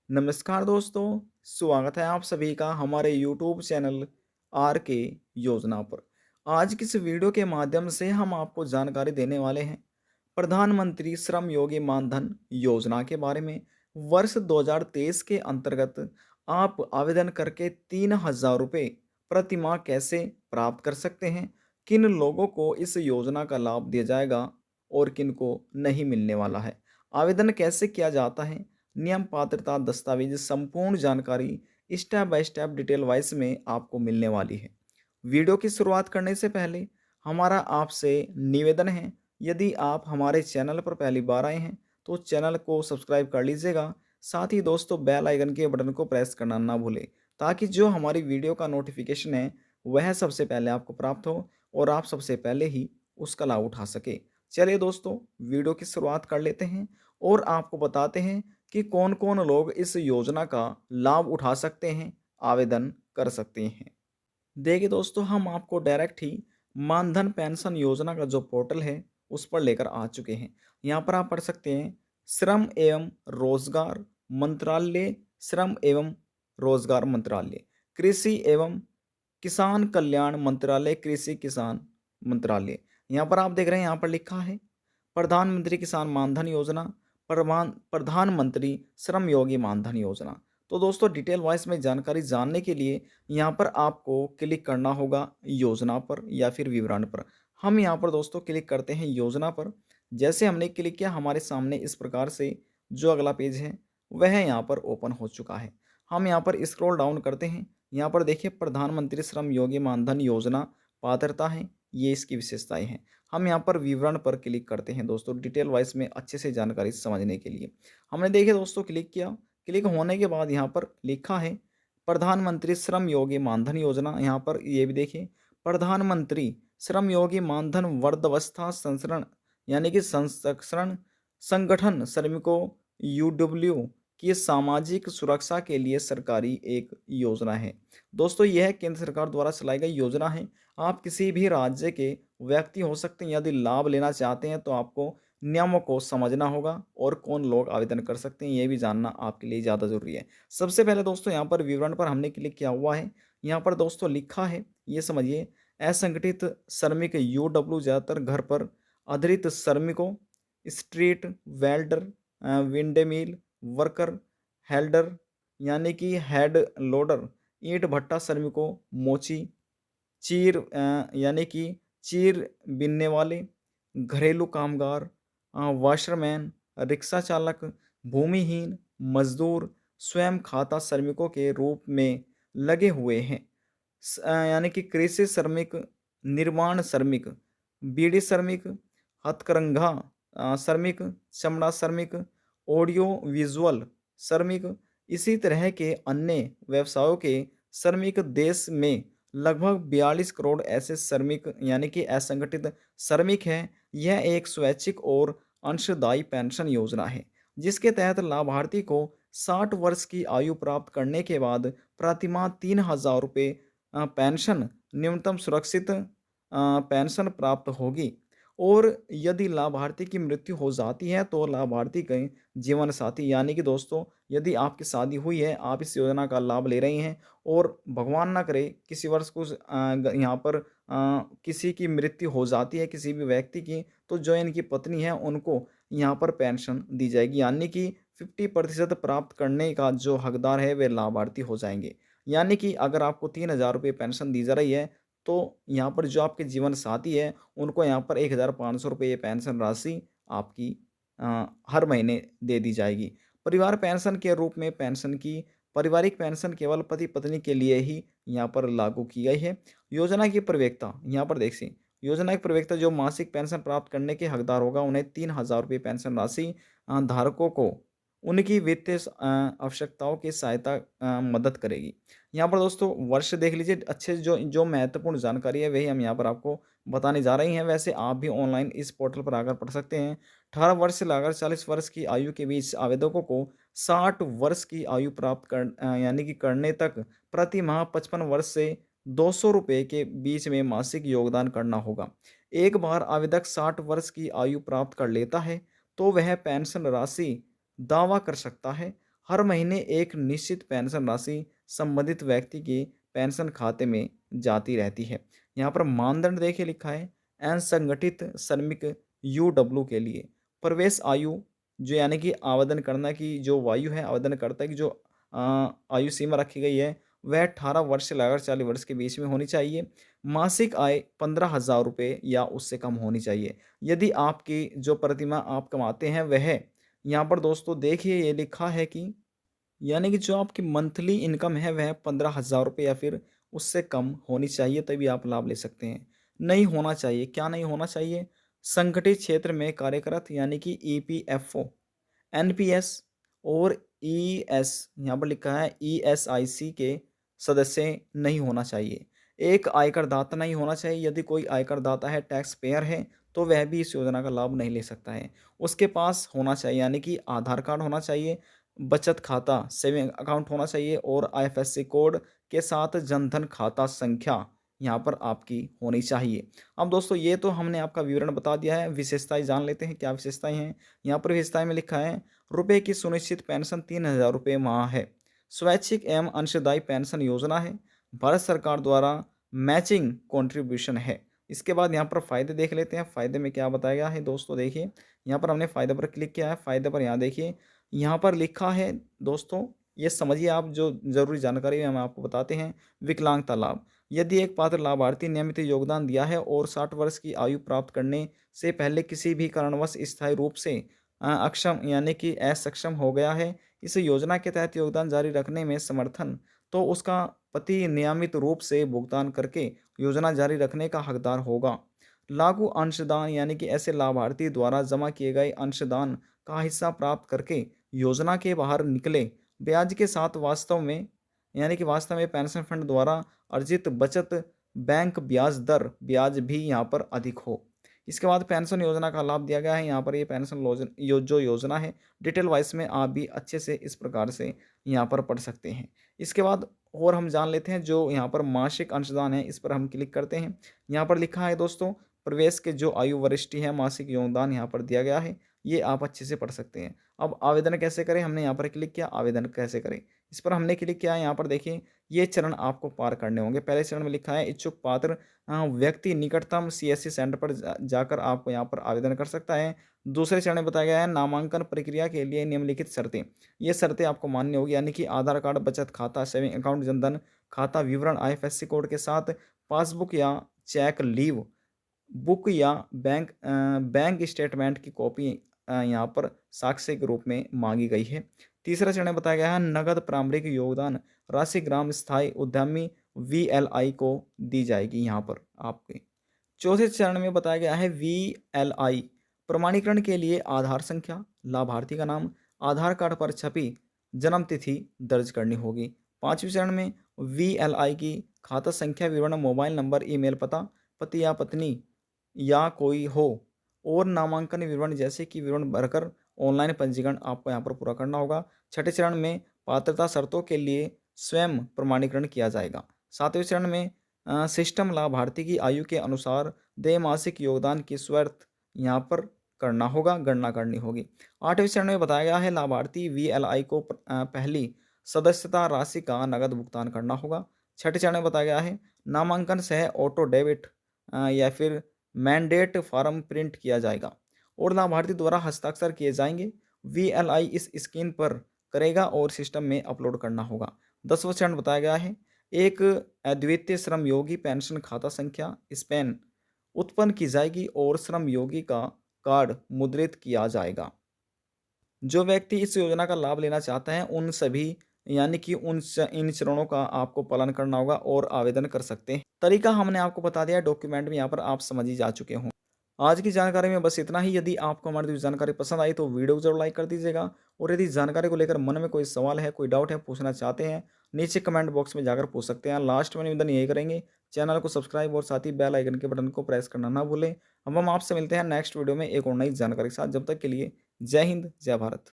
नमस्कार दोस्तों, स्वागत है आप सभी का हमारे यूट्यूब चैनल आर के योजना पर। आज की इस वीडियो के माध्यम से हम आपको जानकारी देने वाले हैं प्रधानमंत्री श्रम योगी मानधन योजना के बारे में। वर्ष 2023 के अंतर्गत आप आवेदन करके 3,000 रुपये प्रति माह कैसे प्राप्त कर सकते हैं, किन लोगों को इस योजना का लाभ दिया जाएगा और किन को नहीं मिलने वाला है, आवेदन कैसे किया जाता है, नियम पात्रता दस्तावेज संपूर्ण जानकारी step by step detail wise में आपको मिलने वाली है। वीडियो की शुरुआत करने से पहले हमारा आपसे निवेदन है, यदि आप हमारे चैनल पर पहली बार आए हैं तो चैनल को सब्सक्राइब कर लीजिएगा। साथ ही दोस्तों बेल आइकन के बटन को प्रेस करना ना भूलें, ताकि जो हमारी वीडियो का नोटिफिकेशन है वह सबसे पहले आपको प्राप्त हो और आप सबसे पहले ही उसका लाभ उठा सके। चलिए दोस्तों, वीडियो की शुरुआत कर लेते हैं और आपको बताते हैं कि कौन-कौन लोग इस योजना का लाभ उठा सकते हैं, आवेदन कर सकते हैं। देखिए दोस्तों, हम आपको डायरेक्ट ही मानधन पेंशन योजना का जो पोर्टल है, उस पर लेकर आ चुके हैं। यहाँ पर आप पढ़ सकते हैं श्रम एवं रोजगार मंत्रालय, श्रम एवं रोजगार मंत्रालय, कृषि एवं किसान कल्याण मंत्रालय, कृषि किसान मंत्रालय। यहाँ पर आप देख रहे हैं, यहाँ पर लिखा है प्रधानमंत्री किसान मानधन योजना, प्रधानमंत्री श्रम योगी मानधन योजना। तो दोस्तों डिटेल वाइज में जानकारी जानने के लिए यहाँ पर आपको क्लिक करना होगा योजना पर या फिर विवरण पर। हम यहाँ पर दोस्तों क्लिक करते हैं योजना पर। जैसे हमने क्लिक किया, हमारे सामने इस प्रकार से जो अगला पेज है वह यहाँ पर ओपन हो चुका है। हम यहाँ पर स्क्रॉल डाउन करते हैं। यहाँ पर देखिए प्रधानमंत्री श्रम योगी मानधन योजना पात्रता है, ये इसकी विशेषताएं हैं। हम यहाँ पर विवरण पर क्लिक करते हैं दोस्तों, डिटेल वाइज में अच्छे से जानकारी समझने के लिए। हमने देखिए दोस्तों क्लिक किया। क्लिक होने के बाद यहाँ पर लिखा है प्रधानमंत्री श्रम योगी मानधन योजना। यहाँ पर ये भी देखिए प्रधानमंत्री श्रम योगी मानधन वृद्धावस्था संसरण यानी कि संरक्षण संगठन श्रमिकों यूडब्ल्यू की सामाजिक सुरक्षा के लिए सरकारी एक योजना है। दोस्तों यह केंद्र सरकार द्वारा चलाई गई योजना है। आप किसी भी राज्य के व्यक्ति हो सकते हैं। यदि लाभ लेना चाहते हैं तो आपको नियमों को समझना होगा और कौन लोग आवेदन कर सकते हैं, ये भी जानना आपके लिए ज़्यादा ज़रूरी है। सबसे पहले दोस्तों यहाँ पर विवरण पर हमने क्लिक किया हुआ है। यहाँ पर दोस्तों लिखा है, ये समझिए असंगठित श्रमिक यूडब्ल्यू ज़्यादातर घर पर आधारित श्रमिकों, स्ट्रीट वेल्डर, विंडे मील वर्कर, हेल्डर यानी कि हेड लोडर, ईंट भट्टा श्रमिकों, मोची, यानी कि चीर बीनने वाले, घरेलू कामगार, वाशरमैन, रिक्शा चालक, भूमिहीन मजदूर स्वयं खाता श्रमिकों के रूप में लगे हुए हैं। यानी कि कृषि श्रमिक, निर्माण श्रमिक, बीड़ी श्रमिक, हथकरघा श्रमिक, चमड़ा श्रमिक, ऑडियो विजुअल श्रमिक, इसी तरह के अन्य व्यवसायों के श्रमिक। देश में लगभग 42 करोड़ ऐसे श्रमिक यानी कि असंगठित श्रमिक हैं। यह एक स्वैच्छिक और अंशदायी पेंशन योजना है, जिसके तहत लाभार्थी को 60 वर्ष की आयु प्राप्त करने के बाद प्रतिमाह 3,000 रुपये पेंशन, न्यूनतम सुरक्षित पेंशन प्राप्त होगी। और यदि लाभार्थी की मृत्यु हो जाती है तो लाभार्थी के जीवन साथी यानी कि दोस्तों यदि आपकी शादी हुई है, आप इस योजना का लाभ ले रही हैं और भगवान ना करे किसी वर्ष कुछ यहाँ पर किसी की मृत्यु हो जाती है किसी भी व्यक्ति की, तो जो इनकी पत्नी है उनको यहाँ पर पेंशन दी जाएगी, यानी कि 50% प्राप्त करने का जो हकदार है वे लाभार्थी हो जाएंगे। यानी कि अगर आपको 3,000 रुपये पेंशन दी जा रही है तो यहाँ पर जो आपके जीवन साथी है उनको यहाँ पर 1,500 रुपये ये पेंशन राशि आपकी हर महीने दे दी जाएगी। परिवार पेंशन के रूप में पेंशन की पारिवारिक पेंशन केवल पति पत्नी के लिए ही यहाँ पर लागू की गई है। योजना की प्रवेक्ता यहाँ पर देखिए, योजना की प्रवेक्ता जो मासिक पेंशन प्राप्त करने के हकदार होगा उन्हें 3,000 रुपये पेंशन राशि धारकों को उनकी वित्तीय आवश्यकताओं की सहायता मदद करेगी। यहाँ पर दोस्तों वर्ष देख लीजिए, अच्छे जो जो महत्वपूर्ण जानकारी है वही हम यहाँ पर आपको बताने जा रही हैं। वैसे आप भी ऑनलाइन इस पोर्टल पर आकर पढ़ सकते हैं। 18 वर्ष से लेकर 40 वर्ष की आयु के बीच आवेदकों को 60 वर्ष की आयु प्राप्त यानी कि करने तक प्रति माह 55 वर्ष से 200 रुपये के बीच में मासिक योगदान करना होगा। एक बार आवेदक 60 वर्ष की आयु प्राप्त कर लेता है तो वह पेंशन राशि दावा कर सकता है। हर महीने एक निश्चित पेंशन राशि संबंधित व्यक्ति के पेंशन खाते में जाती रहती है। यहाँ पर मानदंड देखिए लिखा है, असंगठित श्रमिक यूडब्ल्यू के लिए प्रवेश आयु जो यानी कि आवेदन करना की जो वायु है, आवेदनकर्ता की जो आयु सीमा रखी गई है वह 18 वर्ष से लेकर 40 वर्ष के बीच में होनी चाहिए। मासिक आय 15,000 रुपये या उससे कम होनी चाहिए। यदि आपकी जो प्रतिमाह आप कमाते हैं वह यहाँ पर दोस्तों देखिए ये लिखा है कि यानी कि जो आपकी मंथली इनकम है वह 15,000 रुपये या फिर उससे कम होनी चाहिए, तभी आप लाभ ले सकते हैं। नहीं होना चाहिए, क्या नहीं होना चाहिए? संगठित क्षेत्र में कार्यरत यानी कि ईपीएफओ, एनपीएस और ईएस यहाँ पर लिखा है ईएसआईसी के सदस्य नहीं होना चाहिए। एक आयकर दाता नहीं होना चाहिए। यदि कोई आयकर दाता है, टैक्स पेयर है, तो वह भी इस योजना का लाभ नहीं ले सकता है। उसके पास होना चाहिए यानी कि आधार कार्ड होना चाहिए, बचत खाता सेविंग अकाउंट होना चाहिए और आईएफएससी कोड के साथ जनधन खाता संख्या यहाँ पर आपकी होनी चाहिए। अब दोस्तों ये तो हमने आपका विवरण बता दिया है, विशेषताएं जान लेते हैं क्या विशेषताएं हैं। यहाँ पर विशेषताएं में लिखा है रुपए की सुनिश्चित पेंशन 3,000 रुपये माह है। स्वैच्छिक एवं अंशदायी पेंशन योजना है। भारत सरकार द्वारा मैचिंग कंट्रीब्यूशन है। इसके बाद यहाँ पर फ़ायदे देख लेते हैं, फ़ायदे में क्या बताया गया है दोस्तों देखिए। यहाँ पर हमने फ़ायदे पर क्लिक किया है, फ़ायदे पर यहाँ देखिए, यहाँ पर लिखा है दोस्तों, ये समझिए आप, जो ज़रूरी जानकारी है हम आपको बताते हैं। विकलांगता लाभ, यदि एक पात्र लाभार्थी नियमित योगदान दिया है और 60 वर्ष की आयु प्राप्त करने से पहले किसी भी कारणवश स्थायी रूप से अक्षम यानी कि असक्षम हो गया है, इस योजना के तहत योगदान जारी रखने में समर्थन, तो उसका पति नियमित रूप से भुगतान करके योजना जारी रखने का हकदार होगा। लागू अंशदान यानी कि ऐसे लाभार्थी द्वारा जमा किए गए अंशदान का हिस्सा प्राप्त करके योजना के बाहर निकले ब्याज के साथ वास्तव में पेंशन फंड द्वारा अर्जित बचत बैंक ब्याज भी यहाँ पर अधिक हो। इसके बाद पेंशन योजना का लाभ दिया गया है। यहाँ पर ये पेंशन जो योजना है डिटेल वाइज में आप भी अच्छे से इस प्रकार से यहाँ पर पढ़ सकते हैं। इसके बाद और हम जान लेते हैं जो यहाँ पर मासिक अंशदान है, इस पर हम क्लिक करते हैं। यहाँ पर लिखा है दोस्तों, प्रवेश के जो आयु वरिष्ठी है मासिक योगदान यहाँ पर दिया गया है, ये आप अच्छे से पढ़ सकते हैं। अब आवेदन कैसे करें, हमने यहाँ पर क्लिक किया, आवेदन कैसे करें इस पर हमने क्लिक किया। यहाँ पर देखिए ये चरण आपको पार करने होंगे। पहले चरण में लिखा है इच्छुक पात्र व्यक्ति निकटतम सीएससी सेंटर पर जाकर आपको यहाँ पर आवेदन कर सकता है। दूसरे चरण में बताया गया है नामांकन प्रक्रिया के लिए निम्नलिखित शर्तें, ये शर्तें आपको मान्य होगी यानी कि आधार कार्ड, बचत खाता, सेविंग अकाउंट, जनधन खाता विवरण, आईएफएससी कोड के साथ पासबुक या चेक लीव बुक या बैंक स्टेटमेंट की कॉपी यहाँ पर साक्ष्य के रूप में मांगी गई है। तीसरा चरण बताया गया है नगद प्रारंभिक योगदान राशि ग्राम स्थायी उद्यमी वीएलआई को दी जाएगी यहाँ पर आपके। चौथे चरण में बताया गया है वीएलआई प्रमाणीकरण के लिए आधार संख्या, लाभार्थी का नाम, आधार कार्ड पर छपी जन्म तिथि दर्ज करनी होगी। पांचवें चरण में वीएलआई की खाता संख्या विवरण, मोबाइल नंबर, ईमेल पता, पति या पत्नी या कोई हो और नामांकन विवरण जैसे कि विवरण भरकर ऑनलाइन पंजीकरण आपको यहाँ पर पूरा करना होगा। छठे चरण में पात्रता शर्तों के लिए स्वयं प्रमाणीकरण किया जाएगा। सातवें चरण में सिस्टम लाभार्थी की आयु के अनुसार दैमासिक योगदान की शर्त यहाँ पर करना होगा, गणना करनी होगी। आठवें चरण में बताया गया है लाभार्थी वीएलआई को पहली सदस्यता राशि का नगद भुगतान करना होगा। छठे चरण में बताया गया है नामांकन सह ऑटो डेबिट या फिर मैंडेट फॉर्म प्रिंट किया जाएगा और लाभार्थी द्वारा हस्ताक्षर किए जाएंगे। वीएलआई इस स्क्रीन पर करेगा और सिस्टम में अपलोड करना होगा। 10वां चरण बताया गया है एक अद्वितीय श्रम योगी पेंशन खाता संख्या स्पैन उत्पन्न की जाएगी और श्रम योगी का कार्ड मुद्रित किया जाएगा। जो व्यक्ति इस योजना का लाभ लेना चाहते हैं उन सभी यानी कि इन चरणों का आपको पालन करना होगा और आवेदन कर सकते हैं। तरीका हमने आपको बता दिया, डॉक्यूमेंट में यहाँ पर आप समझ ही जा चुके हों। आज की जानकारी में बस इतना ही। यदि आपको हमारी जानकारी पसंद आई तो वीडियो को जरूर लाइक कर दीजिएगा और यदि जानकारी को लेकर मन में कोई सवाल है, कोई डाउट है, पूछना चाहते हैं, नीचे कमेंट बॉक्स में जाकर पूछ सकते हैं। लास्ट में निवेदन यही करेंगे, चैनल को सब्सक्राइब और साथ ही बेल आइकन के बटन को प्रेस करना ना भूलें। अब हम आपसे मिलते हैं नेक्स्ट वीडियो में एक और नई जानकारी के साथ। जब तक के लिए जय हिंद, जय भारत।